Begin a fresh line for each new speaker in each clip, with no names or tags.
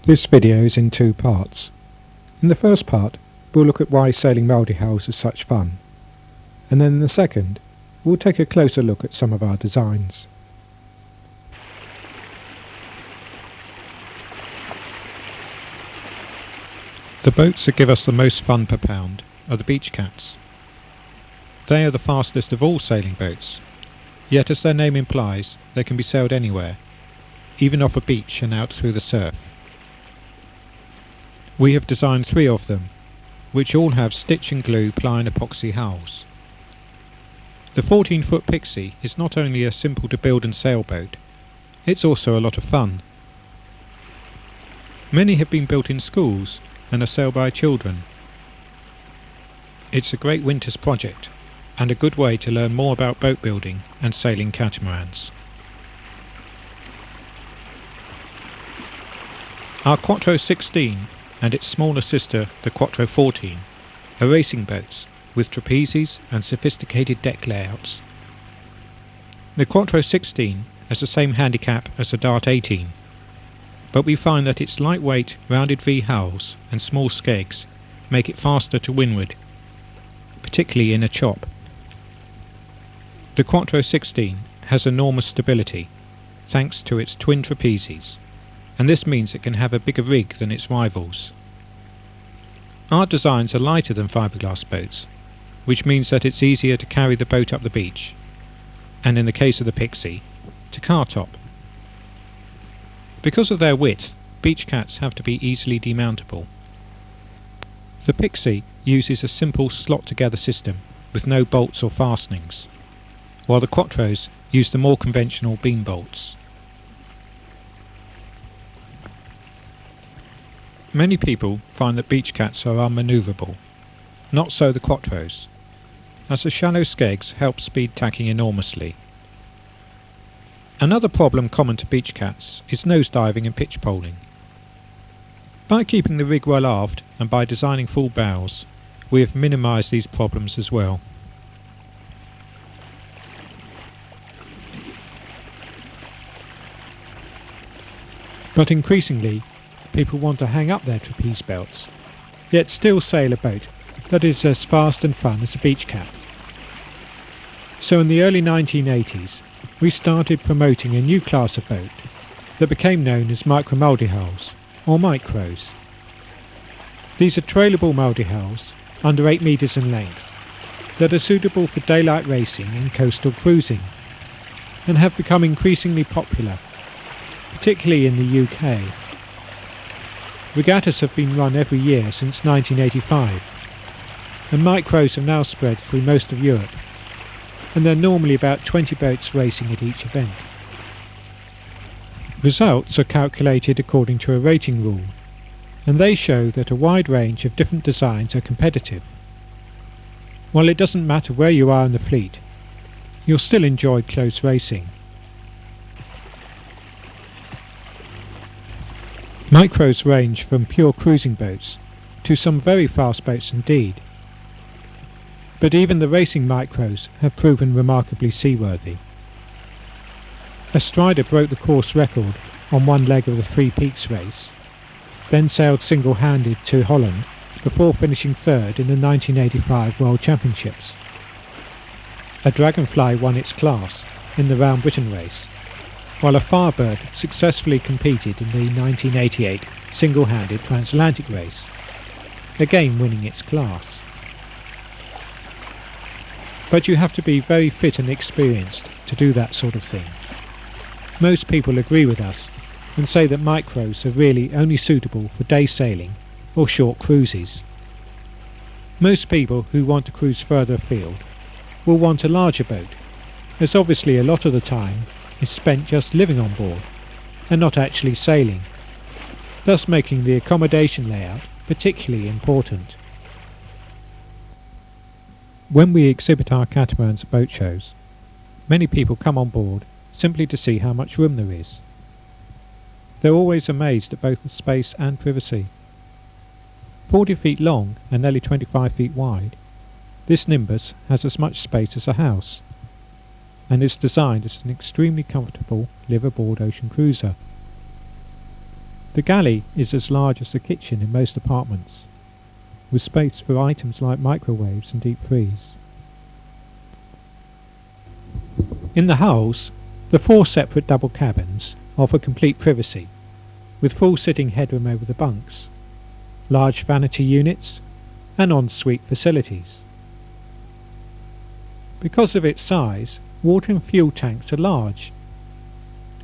This video is in two parts. In the first part, we'll look at why sailing multihulls is such fun, and then in the second, we'll take a closer look at some of our designs. The boats that give us the most fun per pound are the beach cats. They are the fastest of all sailing boats, yet as their name implies, they can be sailed anywhere, even off a beach and out through the surf. We have designed 3 of them, which all have stitch and glue ply and epoxy hulls. The 14-foot Pixie is not only a simple to build and sail boat, it's also a lot of fun. Many have been built in schools and are sailed by children. It's a great winter's project and a good way to learn more about boat building and sailing catamarans. Our Quattro 16 and its smaller sister, the Quattro 14, are racing boats with trapezes and sophisticated deck layouts. The Quattro 16 has the same handicap as the Dart 18, but we find that its lightweight, rounded V hulls and small skegs make it faster to windward, particularly in a chop. The Quattro 16 has enormous stability, thanks to its twin trapezes, and this means it can have a bigger rig than its rivals. Our designs are lighter than fiberglass boats, which means that it's easier to carry the boat up the beach, and in the case of the Pixie, to car top. Because of their width, beach cats have to be easily demountable. The Pixie uses a simple slot-together system with no bolts or fastenings, while the Quattros use the more conventional beam bolts. Many people find that beach cats are unmanoeuvrable. Not so the Quattros, as the shallow skegs help speed tacking enormously. Another problem common to beach cats is nosediving and pitch poling. By keeping the rig well aft and by designing full bows, we have minimised these problems as well. But increasingly, people want to hang up their trapeze belts, yet still sail a boat that is as fast and fun as a beach cat. So in the early 1980s, we started promoting a new class of boat that became known as micro multihulls, or micros. These are trailable multihulls under 8 metres in length that are suitable for daylight racing and coastal cruising, and have become increasingly popular, particularly in the UK. Regattas have been run every year since 1985, and micros have now spread through most of Europe, and there are normally about 20 boats racing at each event. Results are calculated according to a rating rule, and they show that a wide range of different designs are competitive. While it doesn't matter where you are in the fleet, you'll still enjoy close racing. Micros range from pure cruising boats to some very fast boats indeed. But even the racing micros have proven remarkably seaworthy. A strider broke the course record on one leg of the Three Peaks race, then sailed single-handed to Holland before finishing third in the 1985 World Championships. A Dragonfly won its class in the Round Britain race, while a Firebird successfully competed in the 1988 single-handed Transatlantic race, again winning its class. But you have to be very fit and experienced to do that sort of thing. Most people agree with us and say that micros are really only suitable for day sailing or short cruises. Most people who want to cruise further afield will want a larger boat, as obviously a lot of the time is spent just living on board and not actually sailing, thus making the accommodation layout particularly important. When we exhibit our catamarans at boat shows, many people come on board simply to see how much room there is. They're always amazed at both the space and privacy. 40 feet long and nearly 25 feet wide, this Nimbus has as much space as a house, and is designed as an extremely comfortable live-aboard ocean cruiser. The galley is as large as the kitchen in most apartments, with space for items like microwaves and deep freeze. In the hulls, the 4 separate double cabins offer complete privacy, with full sitting headroom over the bunks, large vanity units, and ensuite facilities. Because of its size, water and fuel tanks are large,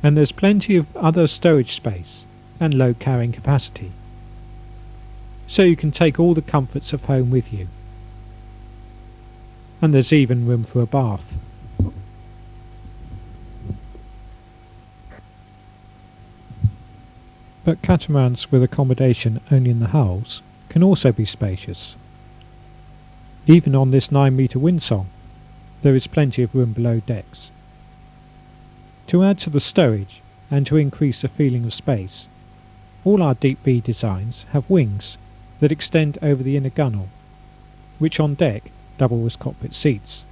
and there's plenty of other storage space and low carrying capacity, so you can take all the comforts of home with you. And there's even room for a bath. But catamarans with accommodation only in the hulls can also be spacious. Even on this 9-metre windsong, there is plenty of room below decks. To add to the stowage and to increase the feeling of space, all our deep V designs have wings that extend over the inner gunwale, which on deck double as cockpit seats.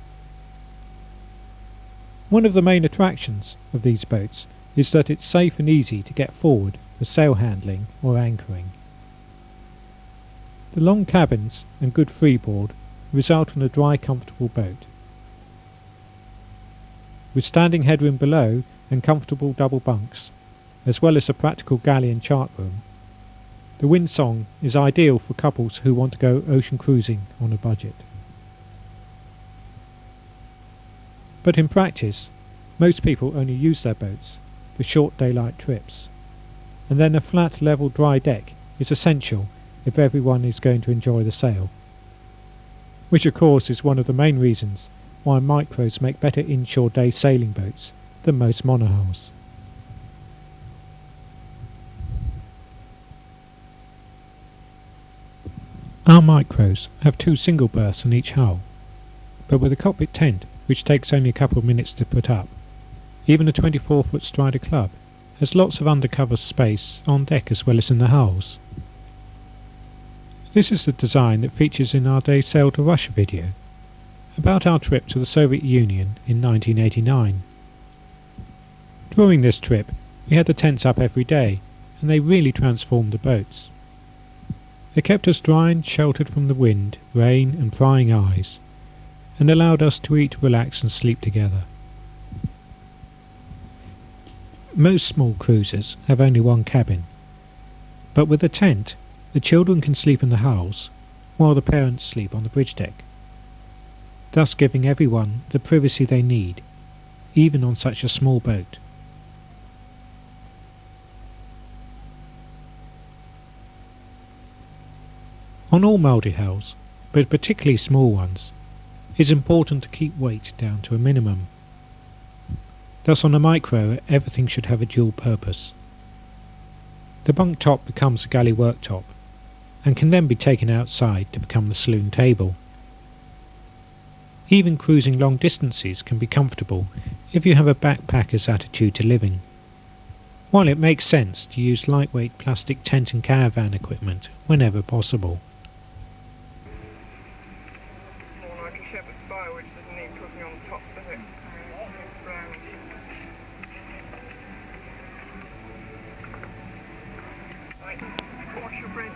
One of the main attractions of these boats is that it's safe and easy to get forward for sail handling or anchoring. The long cabins and good freeboard result in a dry, comfortable boat. With standing headroom below and comfortable double bunks, as well as a practical galley and chart room, the windsong is ideal for couples who want to go ocean cruising on a budget. But in practice, most people only use their boats for short daylight trips, and then a flat level dry deck is essential if everyone is going to enjoy the sail, which of course is one of the main reasons why micros make better inshore day sailing boats than most monohulls. Our micros have 2 single berths in each hull, but with a cockpit tent which takes only a couple of minutes to put up, even a 24-foot Strider Club has lots of undercover space on deck as well as in the hulls. This is the design that features in our Day Sail to Russia video, about our trip to the Soviet Union in 1989. During this trip, we had the tents up every day, and they really transformed the boats. They kept us dry and sheltered from the wind, rain and prying eyes, and allowed us to eat, relax and sleep together. Most small cruisers have only one cabin, but with a tent, the children can sleep in the hulls, while the parents sleep on the bridge deck, thus giving everyone the privacy they need, even on such a small boat. On all multihulls, but particularly small ones, it's important to keep weight down to a minimum. Thus on a micro, everything should have a dual purpose. The bunk top becomes a galley worktop, and can then be taken outside to become the saloon table. Even cruising long distances can be comfortable if you have a backpacker's attitude to living, while it makes sense to use lightweight plastic tent and caravan equipment whenever possible.
It's more like a shepherd's bow, which doesn't need cooking on top, does it? Round. Right, squash your bread.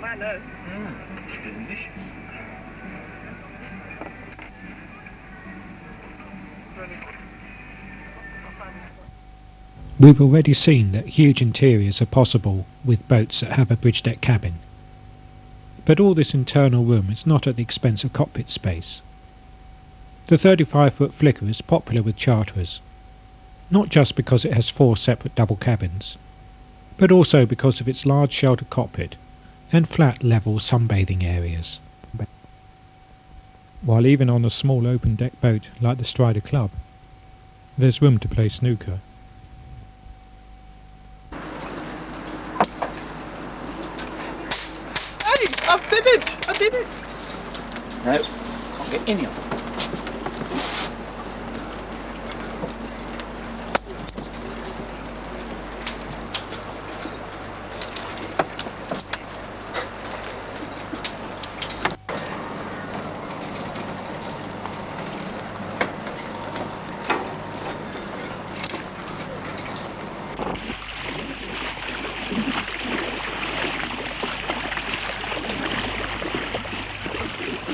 Manners.
Delicious.
We've already seen that huge interiors are possible with boats that have a bridge deck cabin. But all this internal room is not at the expense of cockpit space. The 35-foot Flicker is popular with charterers, not just because it has 4 separate double cabins, but also because of its large sheltered cockpit and flat level sunbathing areas. While even on a small open deck boat like the Strider Club, there's room to play snooker.
Hey, I did it!
No, can't get any of them.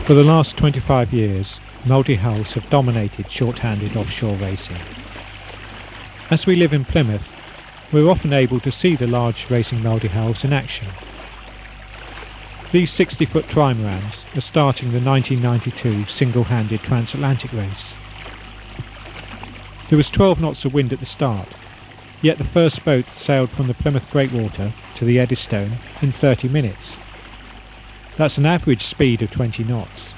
For the last 25 years, multi-hulls have dominated short-handed offshore racing. As we live in Plymouth, we're often able to see the large racing multi-hulls in action. These 60-foot trimarans are starting the 1992 single-handed Transatlantic race. There was 12 knots of wind at the start, yet the first boat sailed from the Plymouth Breakwater to the Eddystone in 30 minutes. That's an average speed of 20 knots.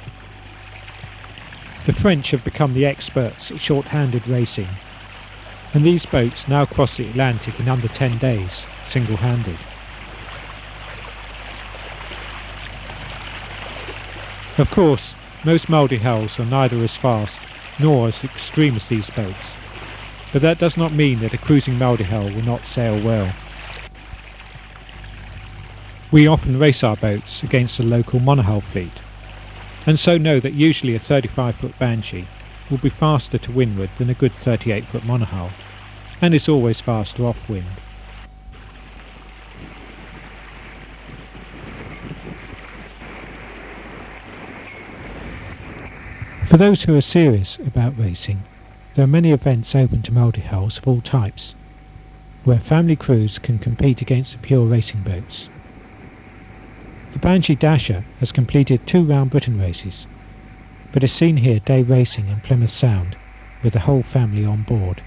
The French have become the experts at short-handed racing, and these boats now cross the Atlantic in under 10 days, single-handed. Of course, most multi-hulls are neither as fast nor as extreme as these boats, but that does not mean that a cruising multi-hull will not sail well. We often race our boats against a local monohull fleet, and so know that usually a 35-foot Banshee will be faster to windward than a good 38-foot monohull, and is always faster off-wind. For those who are serious about racing, there are many events open to multi-hulls of all types, where family crews can compete against the pure racing boats. The Banshee Dasher has completed 2 Round Britain races, but is seen here day racing in Plymouth Sound with the whole family on board.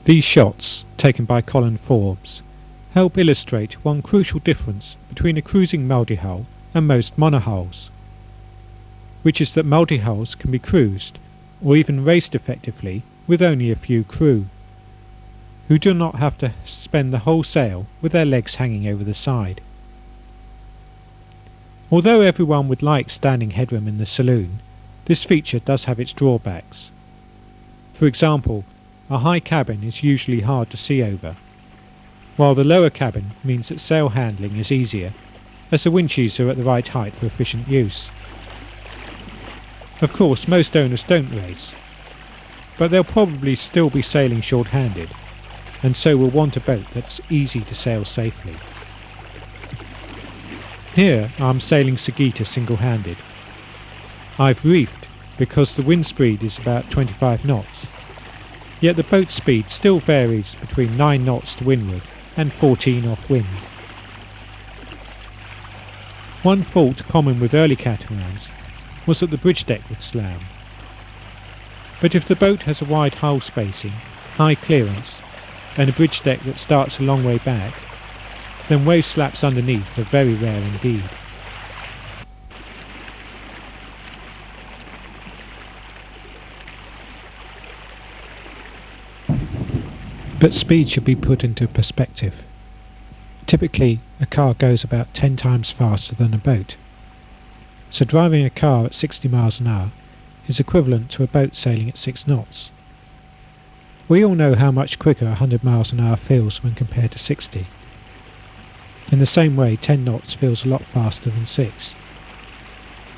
These shots, taken by Colin Forbes, help illustrate one crucial difference between a cruising multi-hull and most monohulls, which is that multi-hulls can be cruised or even raced effectively with only a few crew, who do not have to spend the whole sail with their legs hanging over the side. Although everyone would like standing headroom in the saloon, this feature does have its drawbacks. For example, a high cabin is usually hard to see over, while the lower cabin means that sail handling is easier, as the winches are at the right height for efficient use. Of course, most owners don't race, but they'll probably still be sailing short-handed, and so will want a boat that's easy to sail safely. Here I'm sailing Sagita single-handed. I've reefed because the wind speed is about 25 knots, yet the boat speed still varies between 9 knots to windward and 14 off-wind. One fault common with early catamarans was that the bridge deck would slam. But if the boat has a wide hull spacing, high clearance, and a bridge deck that starts a long way back, then wave slaps underneath are very rare indeed. But speed should be put into perspective. Typically, a car goes about 10 times faster than a boat. So driving a car at 60 miles an hour is equivalent to a boat sailing at 6 knots. We all know how much quicker 100 miles an hour feels when compared to 60. In the same way, 10 knots feels a lot faster than 6.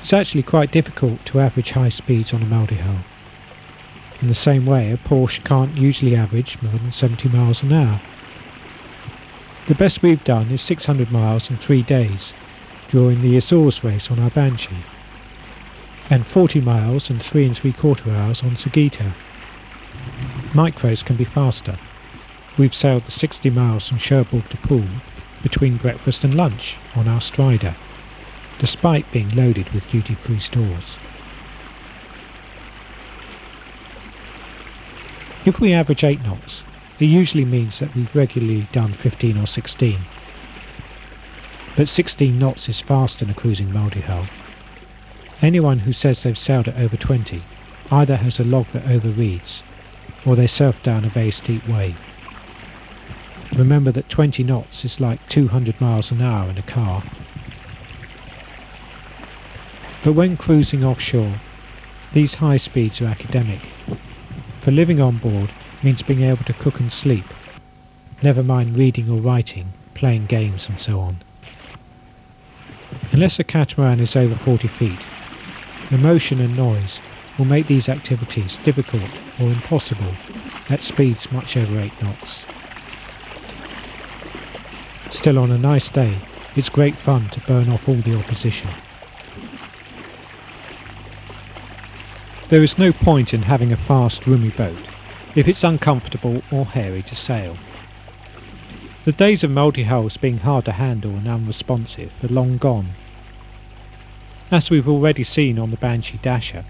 It's actually quite difficult to average high speeds on a multi-hull. In the same way, a Porsche can't usually average more than 70 miles an hour. The best we've done is 600 miles in 3 days during the Azores race on our Banshee, and 40 miles in 3 3/4 hours on Sagita. Micros can be faster. We've sailed the 60 miles from Cherbourg to Poole between breakfast and lunch on our Strider, despite being loaded with duty-free stores. If we average 8 knots, it usually means that we've regularly done 15 or 16. but 16 knots is fast in a cruising multihull. Anyone who says they've sailed at over 20 either has a log that overreads, or they surf down a very steep wave. Remember that 20 knots is like 200 miles an hour in a car. But when cruising offshore, these high speeds are academic. For living on board means being able to cook and sleep, never mind reading or writing, playing games and so on. Unless a catamaran is over 40 feet, the motion and noise will make these activities difficult or impossible at speeds much over 8 knots. Still, on a nice day, it's great fun to burn off all the opposition. There is no point in having a fast, roomy boat if it's uncomfortable or hairy to sail. The days of multi-hulls being hard to handle and unresponsive are long gone. As we've already seen on the Banshee Dasher,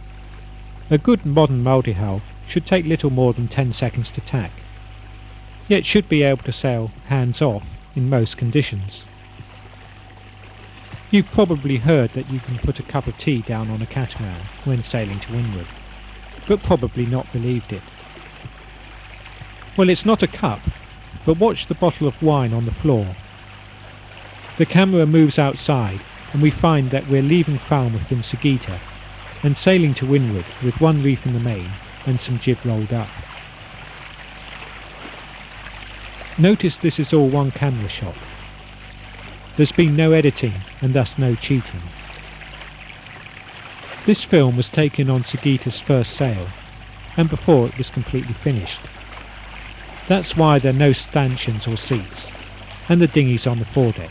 a good modern multi-hull should take little more than 10 seconds to tack, yet should be able to sail hands-off in most conditions. You've probably heard that you can put a cup of tea down on a catamaran when sailing to windward, but probably not believed it. Well, it's not a cup, but watch the bottle of wine on the floor. The camera moves outside and we find that we're leaving Falmouth in Sagitta and sailing to windward with one reef in the main and some jib rolled up. Notice this is all one camera shot. There's been no editing and thus no cheating. This film was taken on Sagitta's first sail and before it was completely finished. That's why there are no stanchions or seats and the dinghy's on the foredeck.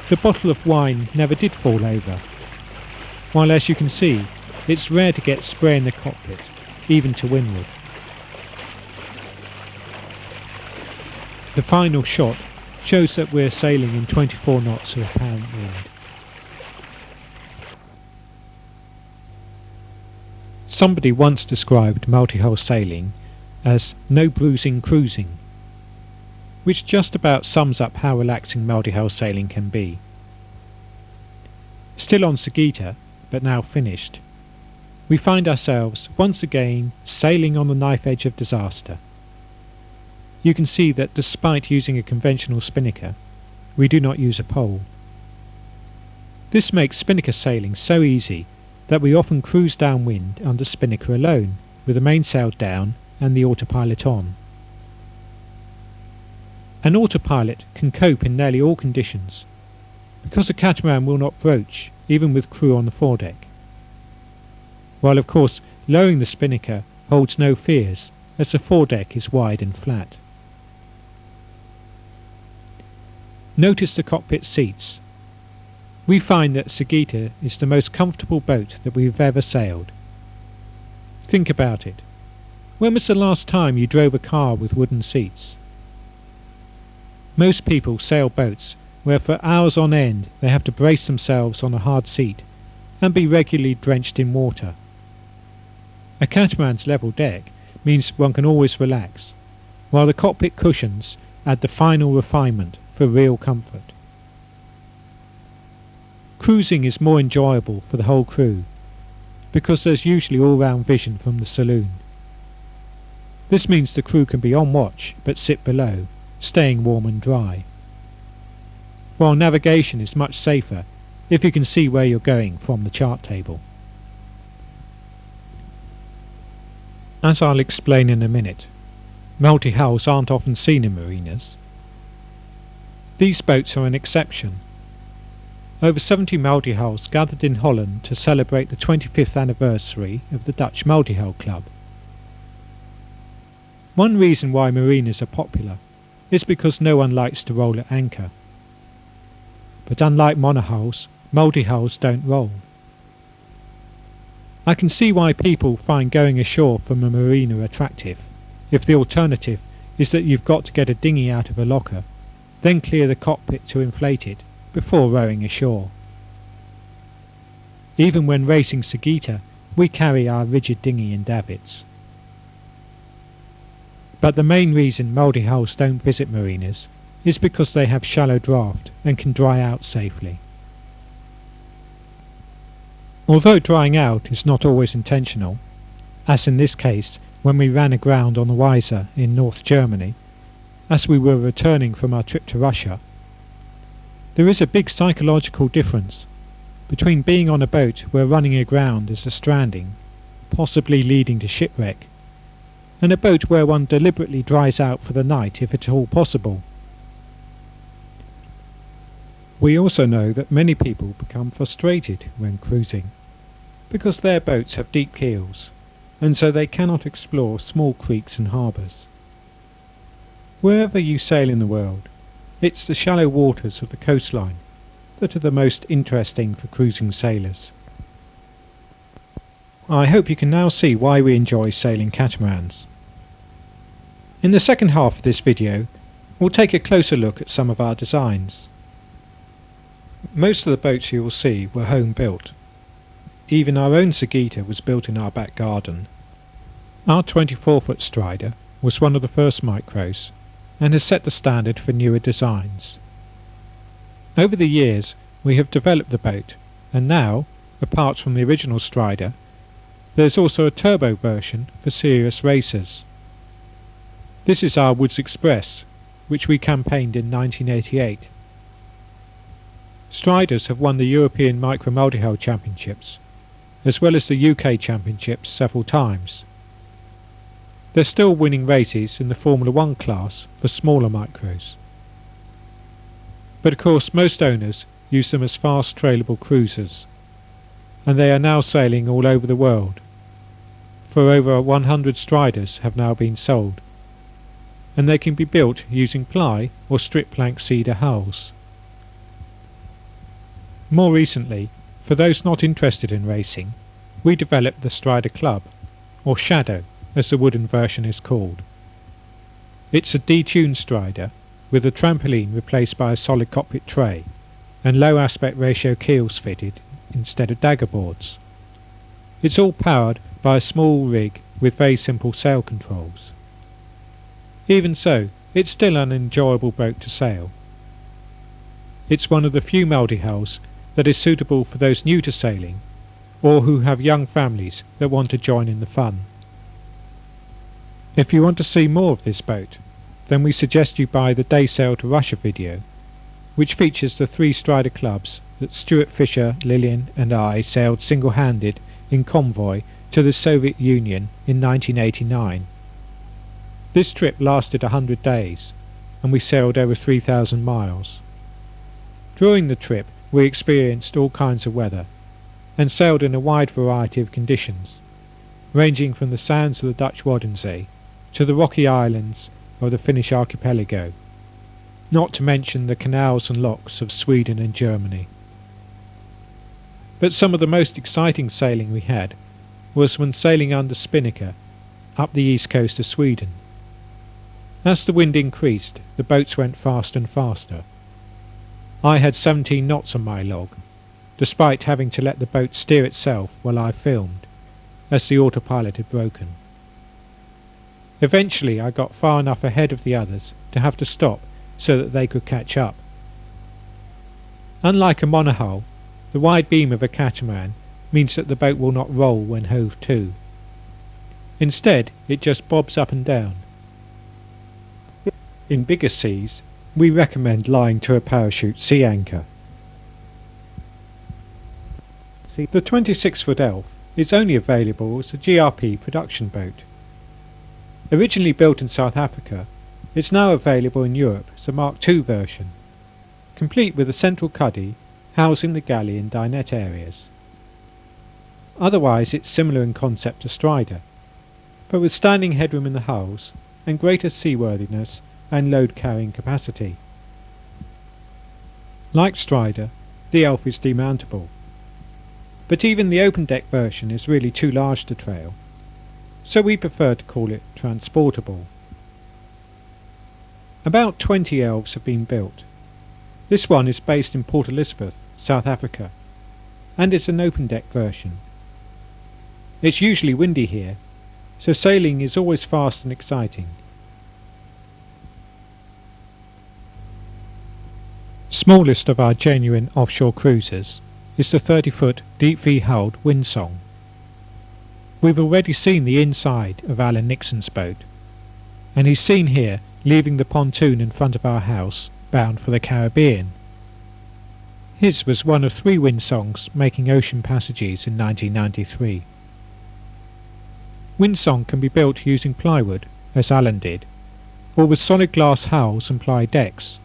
The bottle of wine never did fall over, while as you can see it's rare to get spray in the cockpit, even to windward. The final shot shows that we're sailing in 24 knots of apparent wind. Somebody once described multi-hull sailing as no bruising cruising, which just about sums up how relaxing multi-hull sailing can be. Still on Sagitta, but now finished, we find ourselves once again sailing on the knife edge of disaster. You can see that despite using a conventional spinnaker, we do not use a pole. This makes spinnaker sailing so easy that we often cruise downwind under spinnaker alone, with the mainsail down and the autopilot on. An autopilot can cope in nearly all conditions, because a catamaran will not broach, even with crew on the foredeck. While of course lowering the spinnaker holds no fears, as the foredeck is wide and flat. Notice the cockpit seats. We find that Sagitta is the most comfortable boat that we've ever sailed. Think about it. When was the last time you drove a car with wooden seats? Most people sail boats where for hours on end they have to brace themselves on a hard seat and be regularly drenched in water. A catamaran's level deck means one can always relax, while the cockpit cushions add the final refinement for real comfort. Cruising is more enjoyable for the whole crew, because there's usually all-round vision from the saloon. This means the crew can be on watch but sit below, staying warm and dry. While navigation is much safer if you can see where you're going from the chart table. As I'll explain in a minute, multi-hulls aren't often seen in marinas. These boats are an exception. Over 70 multi-hulls gathered in Holland to celebrate the 25th anniversary of the Dutch Multi-Hull Club. One reason why marinas are popular is because no one likes to roll at anchor. But unlike monohulls, multi-hulls don't roll. I can see why people find going ashore from a marina attractive, if the alternative is that you've got to get a dinghy out of a locker, then clear the cockpit to inflate it before rowing ashore. Even when racing Sagitta, we carry our rigid dinghy in davits. but the main reason multi-hulls don't visit marinas is because they have shallow draft and can dry out safely. Although drying out is not always intentional, as in this case when we ran aground on the Weiser in North Germany, as we were returning from our trip to Russia, there is a big psychological difference between being on a boat where running aground is a stranding, possibly leading to shipwreck, and a boat where one deliberately dries out for the night if at all possible. We also know that many people become frustrated when cruising, because their boats have deep keels, and so they cannot explore small creeks and harbours. Wherever you sail in the world, it's the shallow waters of the coastline that are the most interesting for cruising sailors. I hope you can now see why we enjoy sailing catamarans. In the second half of this video, we'll take a closer look at some of our designs. Most of the boats you will see were home built. Even our own Sagita was built in our back garden. Our 24-foot Strider was one of the first micros and has set the standard for newer designs. Over the years we have developed the boat, and now, apart from the original Strider, there is also a turbo version for serious racers. This is our Woods Express, which we campaigned in 1988. Striders have won the European Micro Multihull Championships, as well as the UK Championships several times. They're still winning races in the Formula 1 class for smaller micros. But of course most owners use them as fast trailable cruisers, and they are now sailing all over the world. For over 100 Striders have now been sold, and they can be built using ply or strip plank cedar hulls. More recently, for those not interested in racing, we developed the Strider Club, or Shadow as the wooden version is called. It's a detuned Strider with a trampoline replaced by a solid cockpit tray and low aspect ratio keels fitted instead of dagger boards. It's all powered by a small rig with very simple sail controls. Even so, it's still an enjoyable boat to sail. It's one of the few multi-hulls that is suitable for those new to sailing or who have young families that want to join in the fun. If you want to see more of this boat, then we suggest you buy the Day Sail to Russia video, which features the 3 Strider clubs that Stuart Fisher, Lillian and I sailed single-handed in convoy to the Soviet Union in 1989. This trip lasted 100 days, and we sailed over 3,000 miles. During the trip we experienced all kinds of weather, and sailed in a wide variety of conditions, ranging from the sands of the Dutch Waddenzee to the rocky islands of the Finnish archipelago, not to mention the canals and locks of Sweden and Germany. But some of the most exciting sailing we had was when sailing under spinnaker up the east coast of Sweden. As the wind increased, the boats went faster and faster. I had 17 knots on my log, despite having to let the boat steer itself while I filmed, as the autopilot had broken. Eventually I got far enough ahead of the others to have to stop so that they could catch up. Unlike a monohull, the wide beam of a catamaran means that the boat will not roll when hove to. Instead, it just bobs up and down. In bigger seas, we recommend lying to a parachute sea anchor. The 26-foot Elf is only available as a GRP production boat. Originally built in South Africa, it's now available in Europe as a Mark II version, complete with a central cuddy housing the galley and dinette areas. Otherwise it's similar in concept to Strider, but with standing headroom in the hulls and greater seaworthiness and load carrying capacity. Like Strider, the Elf is demountable, but even the open deck version is really too large to trail, so we prefer to call it transportable. About 20 Elves have been built. This one is based in Port Elizabeth, South Africa, and it's an open deck version. It's usually windy here, so sailing is always fast and exciting, smallest of our genuine offshore cruisers is the 30-foot deep V-hulled Windsong. We've already seen the inside of Alan Nixon's boat, and he's seen here leaving the pontoon in front of our house bound for the Caribbean. His was one of 3 Windsongs making ocean passages in 1993. Windsong can be built using plywood, as Alan did, or with solid glass hulls and ply decks.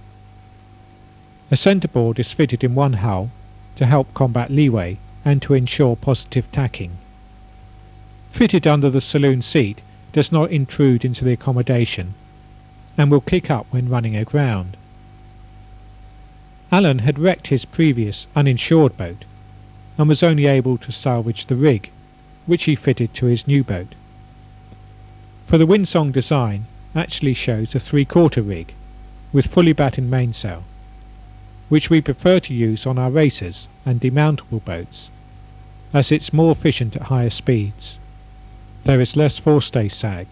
A centreboard is fitted in one hull to help combat leeway and to ensure positive tacking. Fitted under the saloon seat does not intrude into the accommodation and will kick up when running aground. Alan had wrecked his previous uninsured boat and was only able to salvage the rig, which he fitted to his new boat. For the Windsong design actually shows a 3/4 rig with fully battened mainsail, which we prefer to use on our racers and demountable boats, as it's more efficient at higher speeds. There is less forestay sag,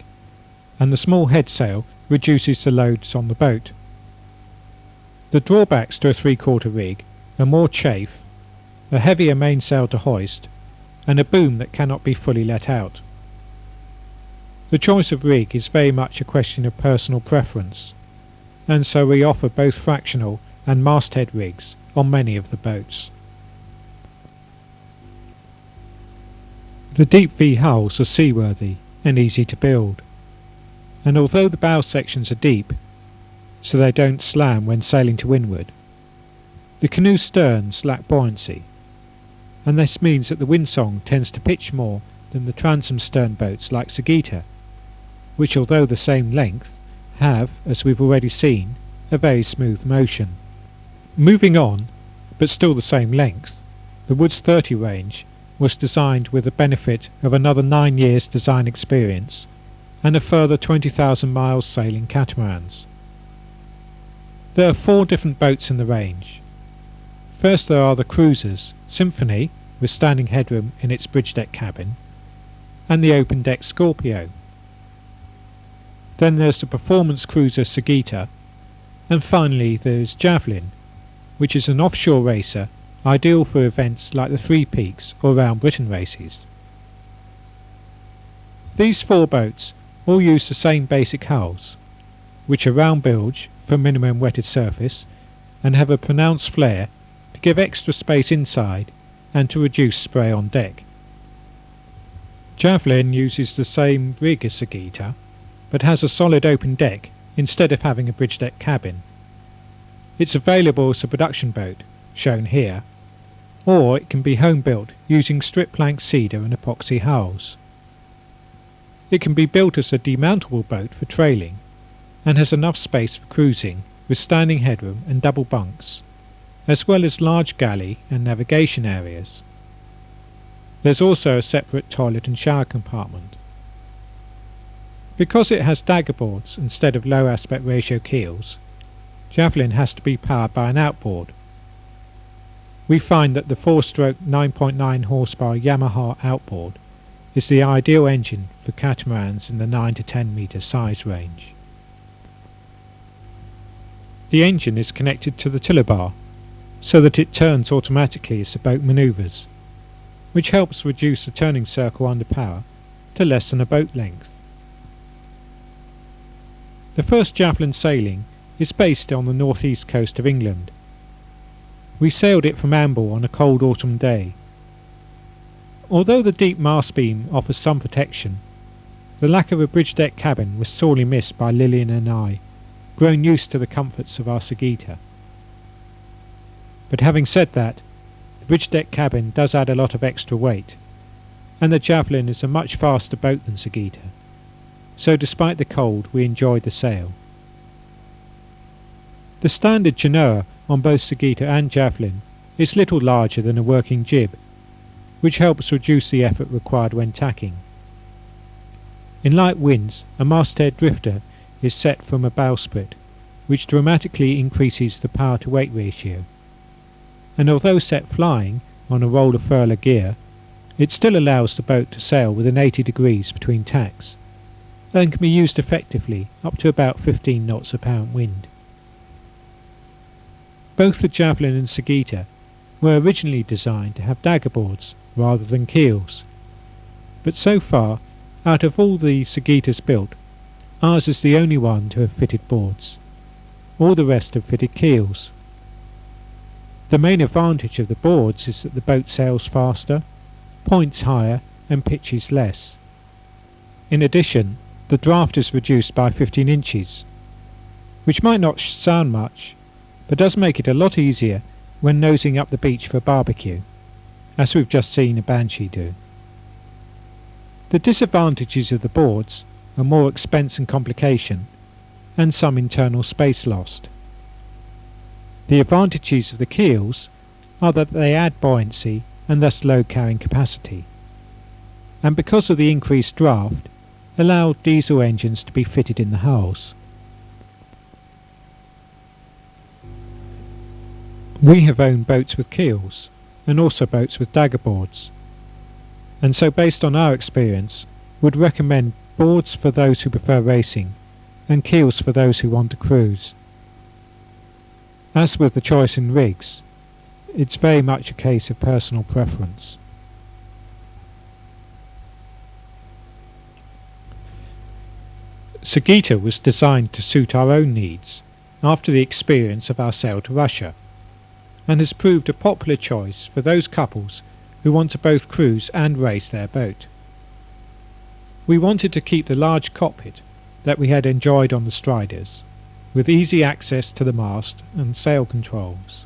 and the small headsail reduces the loads on the boat. The drawbacks to a 3/4 rig are more chafe, a heavier mainsail to hoist, and a boom that cannot be fully let out. The choice of rig is very much a question of personal preference, and so we offer both fractional and masthead rigs on many of the boats. The deep V hulls are seaworthy and easy to build, and although the bow sections are deep, so they don't slam when sailing to windward, the canoe sterns lack buoyancy, and this means that the Windsong tends to pitch more than the transom stern boats like Sagitta, which, although the same length, have, as we've already seen, a very smooth motion. Moving on, but still the same length, the Woods 30 range was designed with the benefit of another 9 years design experience and a further 20,000 miles sailing catamarans. There are 4 different boats in the range. First there are the cruisers, Symphony, with standing headroom in its bridge deck cabin, and the open deck Scorpio. Then there's the performance cruiser Sagitta, and finally there's Javelin, which is an offshore racer ideal for events like the Three Peaks or Round Britain races. These 4 boats all use the same basic hulls, which are round bilge for minimum wetted surface and have a pronounced flare to give extra space inside and to reduce spray on deck. Javelin uses the same rig as Sagitta, but has a solid open deck instead of having a bridge deck cabin. It's available as a production boat, shown here, or it can be home built using strip plank cedar and epoxy hulls. It can be built as a demountable boat for trailing, and has enough space for cruising with standing headroom and double bunks, as well as large galley and navigation areas. There's also a separate toilet and shower compartment. Because it has dagger boards instead of low aspect ratio keels, Javelin has to be powered by an outboard. We find that the 4-stroke 9.9 horsepower Yamaha outboard is the ideal engine for catamarans in the 9 to 10 metre size range. The engine is connected to the tiller bar so that it turns automatically as the boat manoeuvres, which helps reduce the turning circle under power to less than a boat length. The first Javelin Sailing is based on the northeast coast of England. We sailed it from Amble on a cold autumn day. Although the deep mast beam offers some protection, the lack of a bridge deck cabin was sorely missed by Lillian and I, grown used to the comforts of our Sagitta. But having said that, the bridge deck cabin does add a lot of extra weight, and the Javelin is a much faster boat than Sagitta, so despite the cold we enjoyed the sail. The standard genoa on both Sagitta and Javelin is little larger than a working jib, which helps reduce the effort required when tacking. In light winds, a masthead drifter is set from a bowsprit, which dramatically increases the power to weight ratio, and although set flying on a roller furler gear, it still allows the boat to sail within 80 degrees between tacks, and can be used effectively up to about 15 knots of apparent wind. Both the Javelin and Sagitta were originally designed to have dagger boards rather than keels, but so far, out of all the Sagittas built, ours is the only one to have fitted boards. All the rest have fitted keels. The main advantage of the boards is that the boat sails faster, points higher and pitches less. In addition, the draft is reduced by 15 inches, which might not sound much, but does make it a lot easier when nosing up the beach for a barbecue, as we've just seen a Banshee do. The disadvantages of the boards are more expense and complication, and some internal space lost. The advantages of the keels are that they add buoyancy and thus load carrying capacity, and because of the increased draft, allow diesel engines to be fitted in the hulls. We have owned boats with keels, and also boats with dagger boards, and so based on our experience, would recommend boards for those who prefer racing, and keels for those who want to cruise. As with the choice in rigs, it's very much a case of personal preference. Sagitta was designed to suit our own needs after the experience of our sail to Russia, and has proved a popular choice for those couples who want to both cruise and race their boat. We wanted to keep the large cockpit that we had enjoyed on the Striders, with easy access to the mast and sail controls.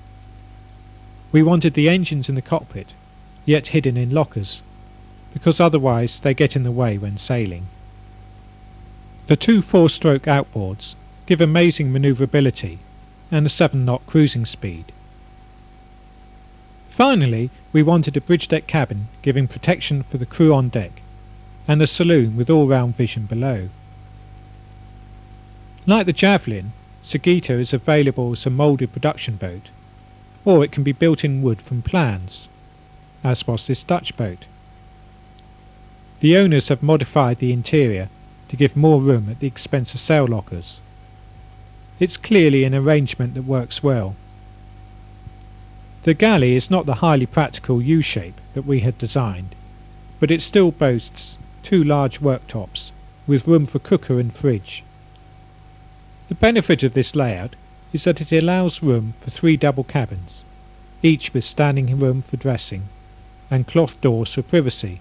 We wanted the engines in the cockpit, yet hidden in lockers, because otherwise they get in the way when sailing. The two 4-stroke outboards give amazing manoeuvrability and a 7-knot cruising speed. Finally, we wanted a bridge deck cabin giving protection for the crew on deck, and a saloon with all-round vision below. Like the Javelin, Sagitta is available as a moulded production boat, or it can be built in wood from plans, as was this Dutch boat. The owners have modified the interior to give more room at the expense of sail lockers. It's clearly an arrangement that works well. The Galley is not the highly practical U-shape that we had designed, but it still boasts 2 large worktops with room for cooker and fridge. The benefit of this layout is that it allows room for 3 double cabins, each with standing room for dressing and cloth doors for privacy,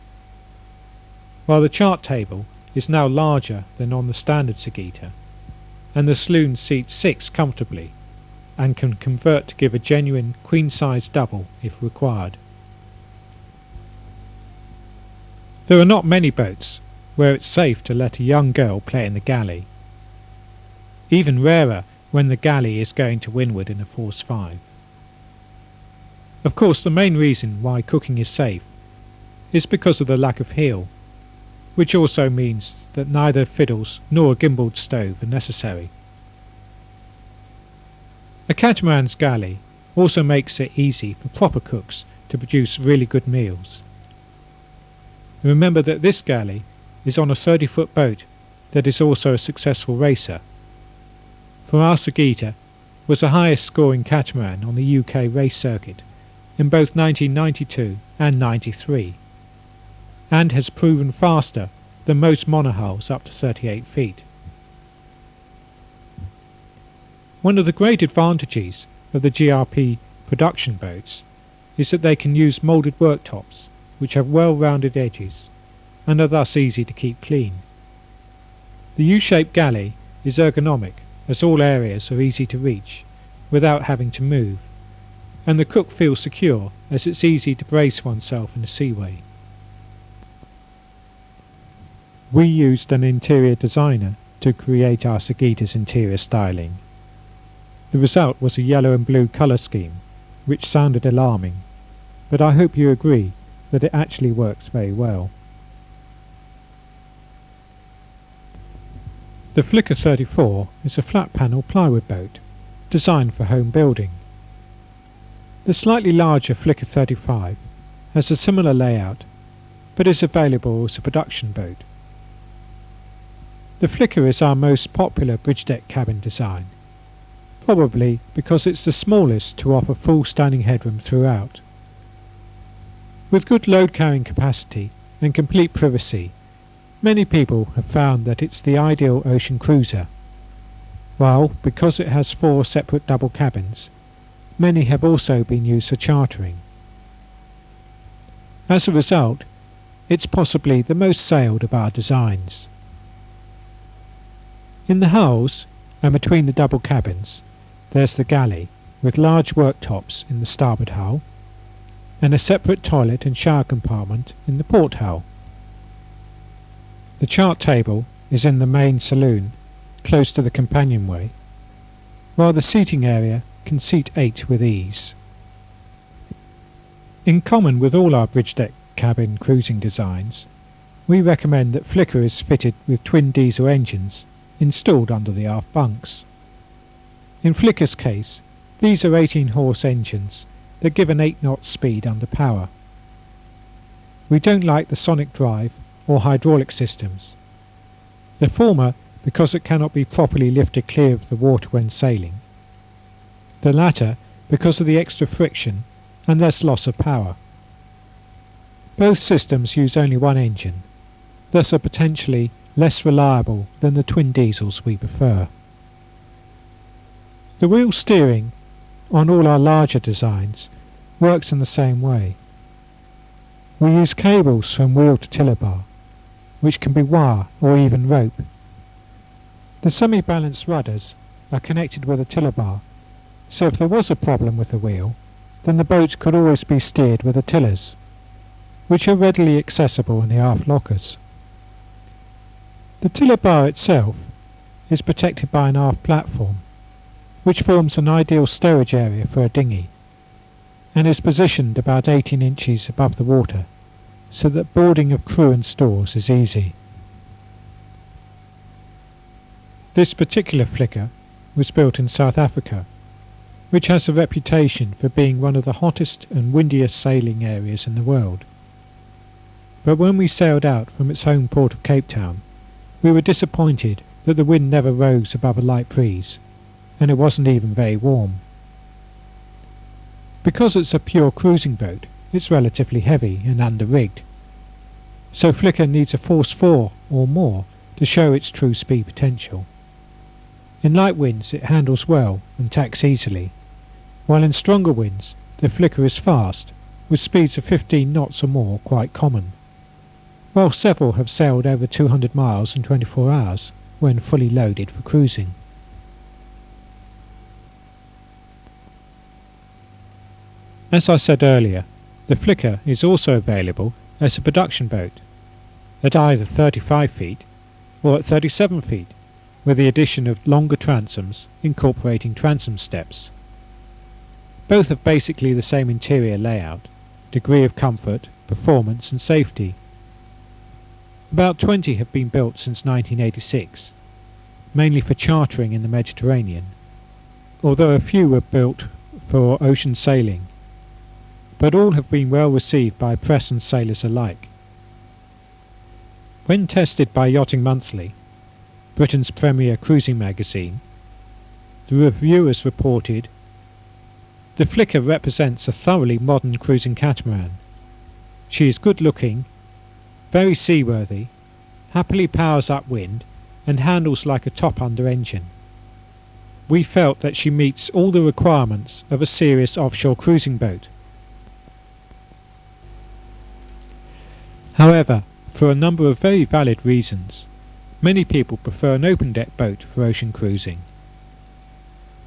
while the chart table is now larger than on the standard Sagitta, and the saloon seats 6 comfortably and can convert to give a genuine queen-size double if required. There are not many boats where it's safe to let a young girl play in the Galley, even rarer when the Galley is going to windward in a force 5. Of course, the main reason why cooking is safe is because of the lack of heel, which also means that neither fiddles nor a gimbaled stove are necessary. A catamaran's galley also makes it easy for proper cooks to produce really good meals. Remember that this galley is on a 30-foot boat that is also a successful racer. For our Sagitta was the highest scoring catamaran on the UK race circuit in both 1992 and 93, and has proven faster than most monohulls up to 38 feet. One of the great advantages of the GRP production boats is that they can use moulded worktops which have well-rounded edges and are thus easy to keep clean. The U-shaped galley is ergonomic as all areas are easy to reach without having to move, and the cook feels secure as it's easy to brace oneself in a seaway. We used an interior designer to create our Sagitta's interior styling. The result was a yellow and blue colour scheme, which sounded alarming, but I hope you agree that it actually works very well. The Flicker 34 is a flat panel plywood boat, designed for home building. The slightly larger Flicker 35 has a similar layout, but is available as a production boat. The Flicker is our most popular bridge deck cabin design, probably because it's the smallest to offer full standing headroom throughout. With good load carrying capacity and complete privacy, many people have found that it's the ideal ocean cruiser, while because it has 4 separate double cabins, many have also been used for chartering. As a result, it's possibly the most sailed of our designs. In the hulls, and between the double cabins, there's the galley, with large worktops in the starboard hull, and a separate toilet and shower compartment in the port hull. The chart table is in the main saloon, close to the companionway, while the seating area can seat 8 with ease. In common with all our bridge deck cabin cruising designs, we recommend that Flicker is fitted with twin diesel engines installed under the aft bunks. In Flicker's case, these are 18-horse engines that give an 8-knot speed under power. We don't like the sonic drive or hydraulic systems. The former because it cannot be properly lifted clear of the water when sailing. The latter because of the extra friction and less loss of power. Both systems use only one engine, thus are potentially less reliable than the twin diesels we prefer. The wheel steering on all our larger designs works in the same way. We use cables from wheel to tiller bar, which can be wire or even rope. The semi-balanced rudders are connected with a tiller bar, so if there was a problem with the wheel, then the boat could always be steered with the tillers, which are readily accessible in the aft lockers. The tiller bar itself is protected by an aft platform, which forms an ideal stowage area for a dinghy, and is positioned about 18 inches above the water, so that boarding of crew and stores is easy. This particular Flicker was built in South Africa, which has a reputation for being one of the hottest and windiest sailing areas in the world. But when we sailed out from its home port of Cape Town, we were disappointed that the wind never rose above a light breeze, and it wasn't even very warm. Because it's a pure cruising boat, it's relatively heavy and under-rigged, so Flicker needs a force 4 or more to show its true speed potential. In light winds it handles well and tacks easily, while in stronger winds the Flicker is fast, with speeds of 15 knots or more quite common, while several have sailed over 200 miles in 24 hours when fully loaded for cruising. As I said earlier, the Flicker is also available as a production boat, at either 35 feet or at 37 feet, with the addition of longer transoms incorporating transom steps. Both have basically the same interior layout, degree of comfort, performance and safety. About 20 have been built since 1986, mainly for chartering in the Mediterranean, although a few were built for ocean sailing, but all have been well received by press and sailors alike. When tested by Yachting Monthly, Britain's premier cruising magazine, the reviewers reported, "The Flicker represents a thoroughly modern cruising catamaran. She is good looking, very seaworthy, happily powers upwind, and handles like a top-under engine. We felt that she meets all the requirements of a serious offshore cruising boat." However, for a number of very valid reasons, many people prefer an open-deck boat for ocean cruising.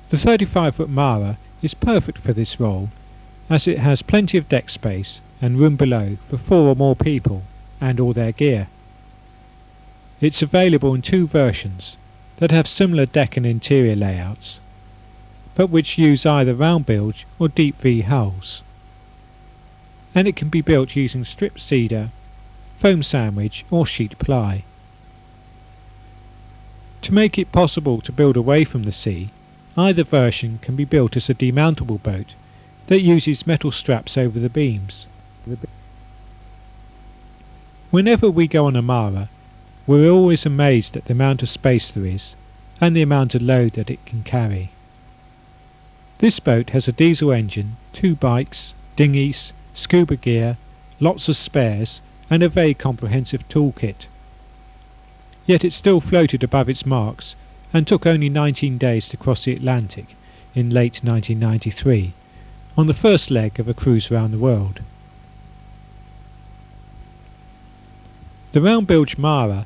The 35-foot Mara is perfect for this role, as it has plenty of deck space and room below for 4 or more people and all their gear. It's available in 2 versions that have similar deck and interior layouts, but which use either round bilge or deep V hulls. And it can be built using strip cedar, foam sandwich or sheet ply. To make it possible to build away from the sea, either version can be built as a demountable boat that uses metal straps over the beams. Whenever we go on a Mara, we're always amazed at the amount of space there is and the amount of load that it can carry. This boat has a diesel engine, 2 bikes, dinghies, scuba gear, lots of spares, and a very comprehensive toolkit. Yet it still floated above its marks and took only 19 days to cross the Atlantic in late 1993, on the first leg of a cruise around the world. The round-bilged Mara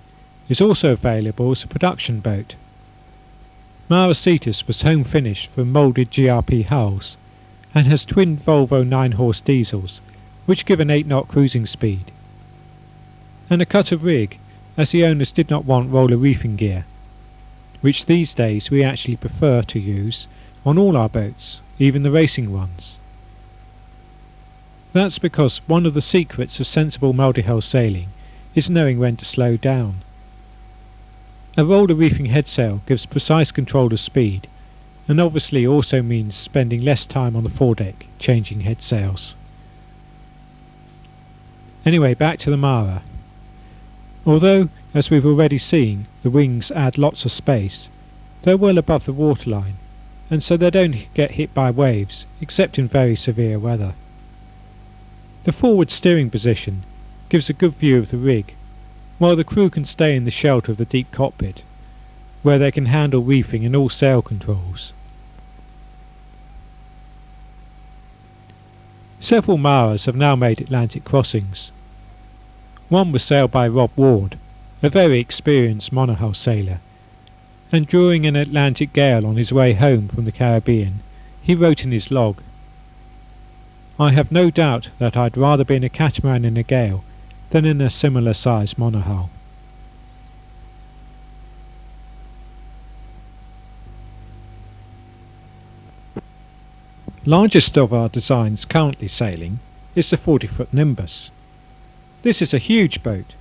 is also available as a production boat. Mara Cetus was home finished from moulded GRP hulls and has twin Volvo 9-horse diesels which give an 8-knot cruising speed, and a cutter rig as the owners did not want roller reefing gear, which these days we actually prefer to use on all our boats, even the racing ones. That's because one of the secrets of sensible multihull sailing is knowing when to slow down. A roller reefing headsail gives precise control of speed, and obviously also means spending less time on the foredeck changing headsails. Anyway, back to the Mara. Although, as we've already seen, the wings add lots of space, they're well above the waterline, and so they don't get hit by waves, except in very severe weather. The forward steering position gives a good view of the rig, while the crew can stay in the shelter of the deep cockpit, where they can handle reefing and all sail controls. Several Maras have now made Atlantic crossings. One was sailed by Rob Ward, a very experienced monohull sailor, and during an Atlantic gale on his way home from the Caribbean, he wrote in his log, "I have no doubt that I'd rather be in a catamaran in a gale than in a similar sized monohull." Largest of our designs currently sailing is the 40-foot Nimbus. This is a huge boat,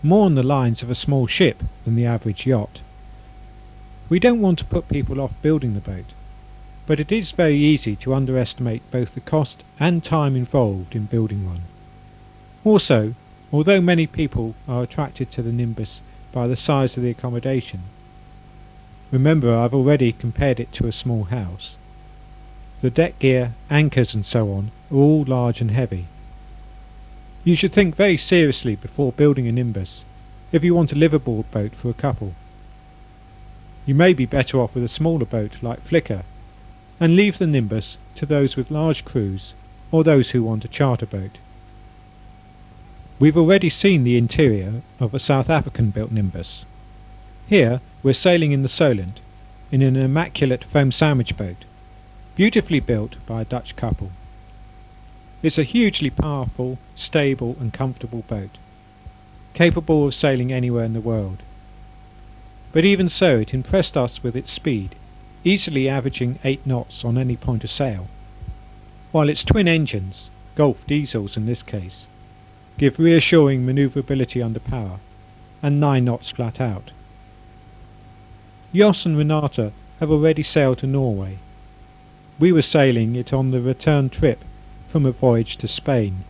more on the lines of a small ship than the average yacht. We don't want to put people off building the boat, but it is very easy to underestimate both the cost and time involved in building one. Also, although many people are attracted to the Nimbus by the size of the accommodation, remember I've already compared it to a small house, the deck gear, anchors and so on are all large and heavy. You should think very seriously before building a Nimbus if you want a liveaboard boat for a couple. You may be better off with a smaller boat like Flickr, and leave the Nimbus to those with large crews or those who want a charter boat. We've already seen the interior of a South African built Nimbus. Here we're sailing in the Solent in an immaculate foam sandwich boat, beautifully built by a Dutch couple. It's a hugely powerful, stable and comfortable boat, capable of sailing anywhere in the world. But even so, it impressed us with its speed, easily averaging 8 knots on any point of sail, while its twin engines, Gulf diesels in this case, give reassuring manoeuvrability under power, and 9 knots flat out. Jos and Renata have already sailed to Norway. We were sailing it on the return trip from a voyage to Spain,